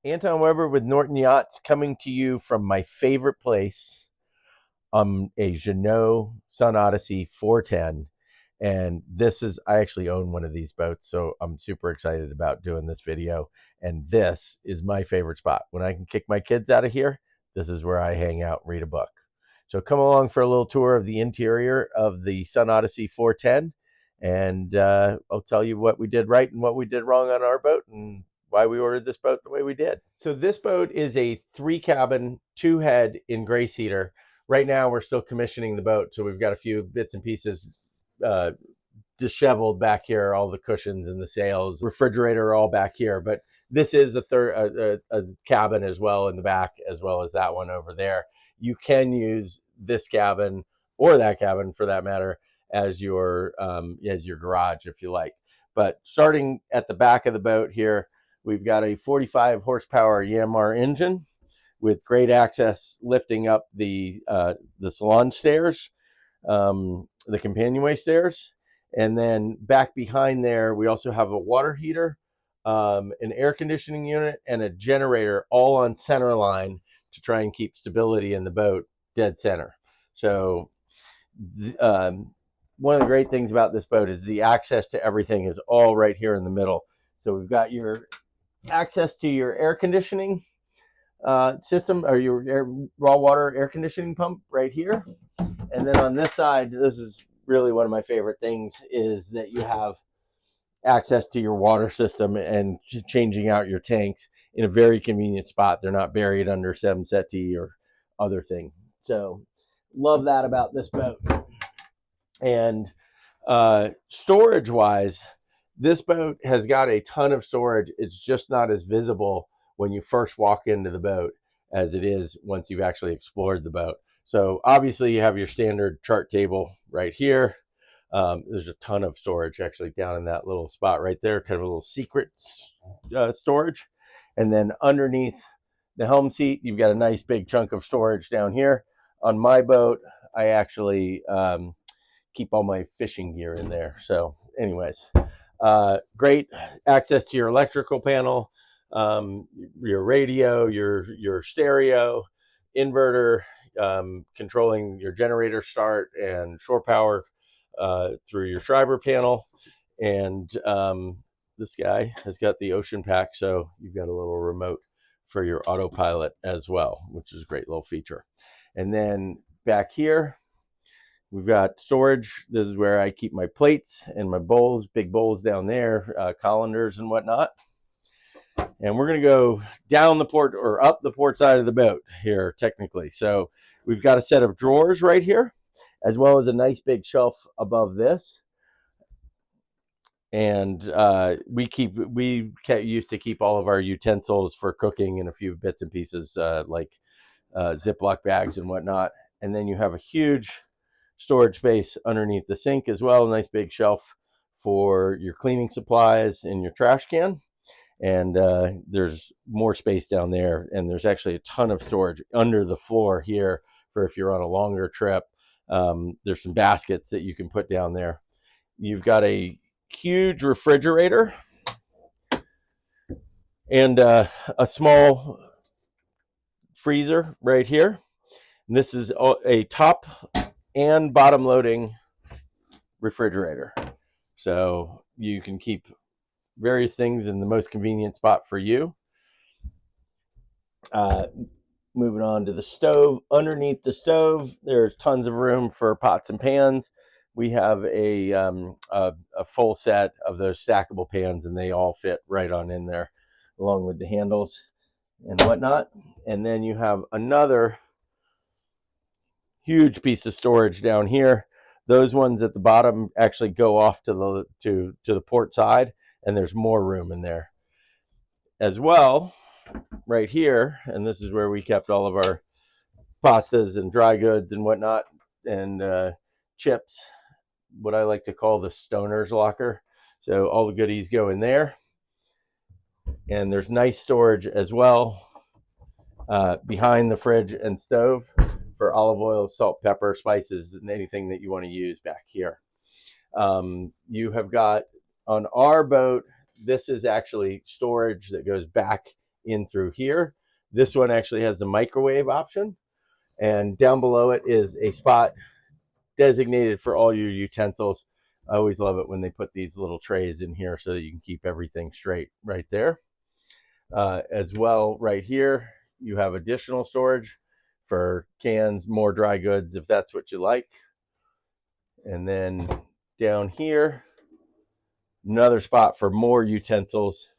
Anton Weber with Norton Yachts coming to you from my favorite place, a Jeanneau Sun Odyssey 410. And I actually own one of these boats, so I'm super excited about doing this video. And this is my favorite spot. When I can kick my kids out of here, this is where I hang out and read a book. So come along for a little tour of the interior of the Sun Odyssey 410. And I'll tell you what we did right and what we did wrong on our boat and why we ordered this boat the way we did. So this boat is a 3-cabin, 2-head in gray cedar. Right now we're still commissioning the boat, so we've got a few bits and pieces disheveled back here, all the cushions and the sails, refrigerator all back here. But this is a cabin as well in the back, as well as that one over there. You can use this cabin or that cabin for that matter as your garage if you like. But starting at the back of the boat here, we've got a 45 horsepower Yanmar engine with great access lifting up the salon stairs, the companionway stairs. And then back behind there, we also have a water heater, an air conditioning unit, and a generator all on center line to try and keep stability in the boat dead center. So one of the great things about this boat is the access to everything is all right here in the middle. So we've got your access to your air conditioning system, or your raw water air conditioning pump right here. And then on this side, this is really one of my favorite things, is that you have access to your water system and changing out your tanks in a very convenient spot. They're not buried under 7 settee or other thing. So love that about this boat. And storage wise, this boat has got a ton of storage. It's just not as visible when you first walk into the boat as it is once you've actually explored the boat. So obviously you have your standard chart table right here. There's a ton of storage actually down in that little spot right there, kind of a little secret storage. And then underneath the helm seat, you've got a nice big chunk of storage down here. On my boat, I actually keep all my fishing gear in there. So anyways, great access to your electrical panel, your radio, your stereo, inverter, controlling your generator start and shore power through your Schreiber panel. And this guy has got the ocean pack, so you've got a little remote for your autopilot as well, which is a great little feature. And then back here, we've got storage. This is where I keep my plates and my bowls, big bowls down there, colanders and whatnot. And we're going to go down the port, or up the port side of the boat here, technically. So we've got a set of drawers right here, as well as a nice big shelf above this. And we used to keep all of our utensils for cooking and a few bits and pieces like Ziploc bags and whatnot. And then you have a huge storage space underneath the sink as well. A nice big shelf for your cleaning supplies and your trash can. And there's more space down there. And there's actually a ton of storage under the floor here for if you're on a longer trip. There's some baskets that you can put down there. You've got a huge refrigerator and a small freezer right here. And this is a top and bottom loading refrigerator. So you can keep various things in the most convenient spot for you. Moving on to the stove. Underneath the stove, there's tons of room for pots and pans. We have a full set of those stackable pans, and they all fit right on in there, along with the handles and whatnot. And then you have another huge piece of storage down here. Those ones at the bottom actually go off to the port side, and there's more room in there as well. Right here, and this is where we kept all of our pastas and dry goods and whatnot, and chips, what I like to call the stoner's locker. So all the goodies go in there. And there's nice storage as well behind the fridge and stove for olive oil, salt, pepper, spices, and anything that you want to use back here. You have got, on our boat, this is actually storage that goes back in through here. This one actually has the microwave option, and down below it is a spot designated for all your utensils. I always love it when they put these little trays in here so that you can keep everything straight right there. As well, right here, you have additional storage for cans, more dry goods if that's what you like. And then down here, another spot for more utensils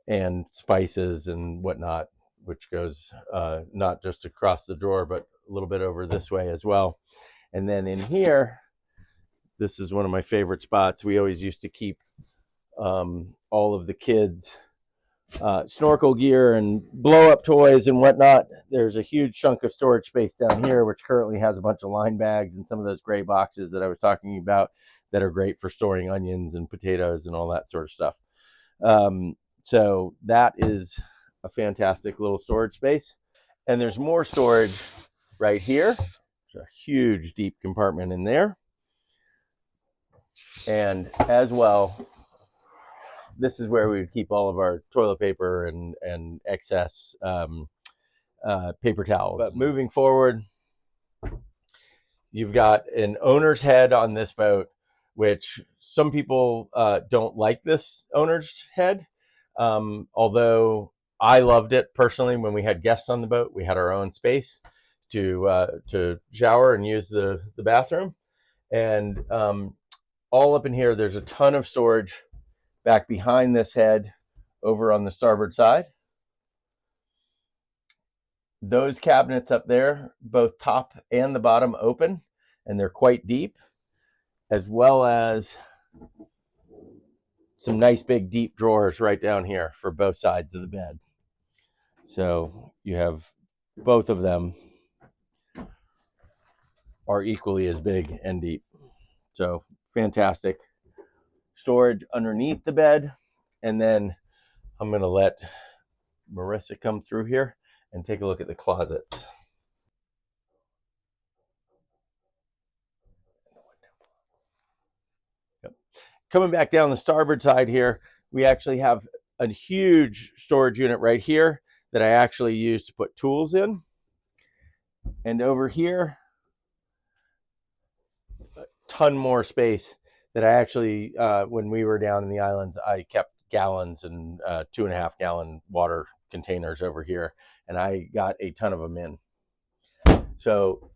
and spices and whatnot, which goes not just across the drawer, but a little bit over this way as well. And then in here, this is one of my favorite spots. We always used to keep all of the kids' snorkel gear and blow up toys and whatnot. There's a huge chunk of storage space down here, which currently has a bunch of line bags and some of those gray boxes that I was talking about that are great for storing onions and potatoes and all that sort of stuff. So that is a fantastic little storage space. And there's more storage right here. There's a huge deep compartment in there. And as well, this is where we would keep all of our toilet paper and excess paper towels. But moving forward, you've got an owner's head on this boat, which some people don't like this owner's head. Although I loved it personally when we had guests on the boat. We had our own space to shower and use the bathroom. And all up in here, there's a ton of storage back behind this head over on the starboard side. Those cabinets up there, both top and the bottom open, and they're quite deep, as well as some nice big deep drawers right down here for both sides of the bed. So you have both of them are equally as big and deep. So fantastic storage underneath the bed. And then I'm going to let Marissa come through here and take a look at the closets. Yep. Coming back down the starboard side here, we actually have a huge storage unit right here that I actually use to put tools in. And over here, a ton more space that I actually, when we were down in the islands, I kept gallons and 2.5 gallon water containers over here, and I got a ton of them in. So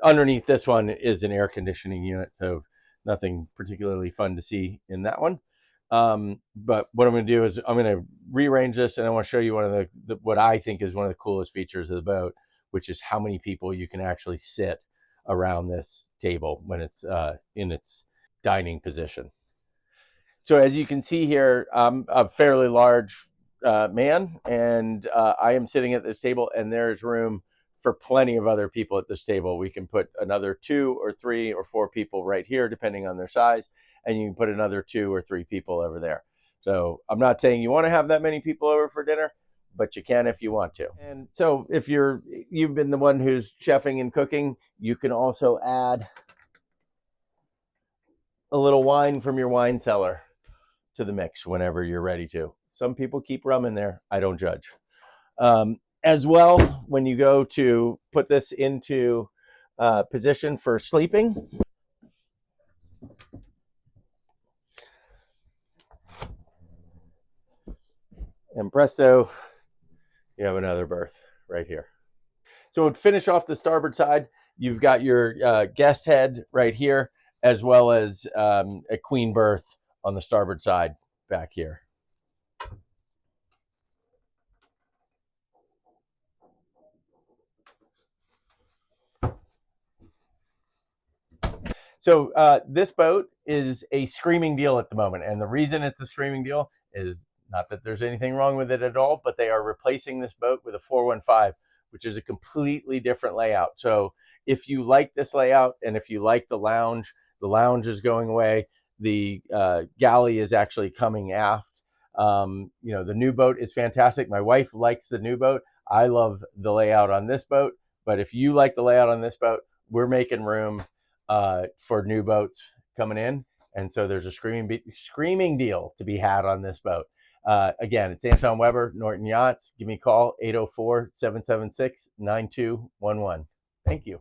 underneath this one is an air conditioning unit, so nothing particularly fun to see in that one. But what I'm going to do is I'm going to rearrange this, and I want to show you one of the what I think is one of the coolest features of the boat, which is how many people you can actually sit around this table when it's in its dining position. So as you can see here, I'm a fairly large man, and I am sitting at this table, and there's room for plenty of other people at this table. We can put another 2 or 3 or 4 people right here, depending on their size, and you can put another 2 or 3 people over there. So I'm not saying you want to have that many people over for dinner, but you can if you want to. And so if you've been the one who's chefing and cooking, you can also add a little wine from your wine cellar to the mix whenever you're ready to. Some people keep rum in there. I don't judge. As well, when you go to put this into position for sleeping, and presto, you have another berth right here. So to finish off the starboard side, you've got your guest head right here, as well as a queen berth on the starboard side back here. So this boat is a screaming deal at the moment. And the reason it's a screaming deal is not that there's anything wrong with it at all, but they are replacing this boat with a 415, which is a completely different layout. So if you like this layout, and if you like the lounge is going away. The galley is actually coming aft. You know, the new boat is fantastic. My wife likes the new boat. I love the layout on this boat. But if you like the layout on this boat, we're making room for new boats coming in. And so there's a screaming deal to be had on this boat. Again, it's Anton Weber, Norton Yachts. Give me a call, 804-776-9211. Thank you.